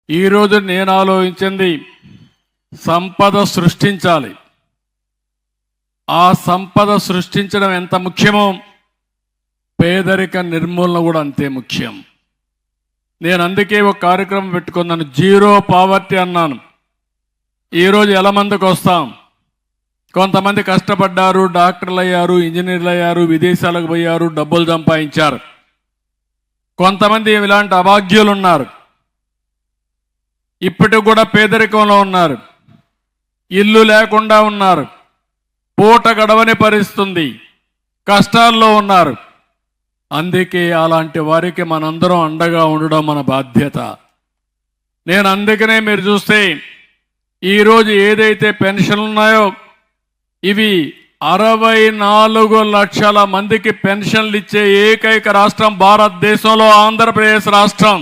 ఈరోజు నేను ఆలోచించింది సంపద సృష్టించాలి. ఆ సంపద సృష్టించడం ఎంత ముఖ్యమో పేదరిక నిర్మూలన కూడా అంతే ముఖ్యం. నేను అందుకే ఒక కార్యక్రమం పెట్టుకున్నాను, జీరో పావర్టీ అన్నాను. ఈరోజు ఎలా మందికి వస్తాం? కొంతమంది కష్టపడ్డారు, డాక్టర్లు అయ్యారు, ఇంజనీర్లు అయ్యారు, విదేశాలకు పోయారు, డబ్బులు సంపాదించారు. కొంతమంది ఇలాంటి అభాగ్యులు ఉన్నారు, ఇప్పటికి కూడా పేదరికంలో ఉన్నారు, ఇల్లు లేకుండా ఉన్నారు, పూట గడవని పరిస్థితుంది, కష్టాల్లో ఉన్నారు. అందుకే అలాంటి వారికి మనందరం అండగా ఉండడం మన బాధ్యత. నేను అందుకనే మీరు చూస్తే ఈరోజు ఏదైతే పెన్షన్లు ఉన్నాయో ఇవి 64 లక్షల మందికి పెన్షన్లు ఇచ్చే ఏకైక రాష్ట్రం భారతదేశంలో ఆంధ్రప్రదేశ్ రాష్ట్రం.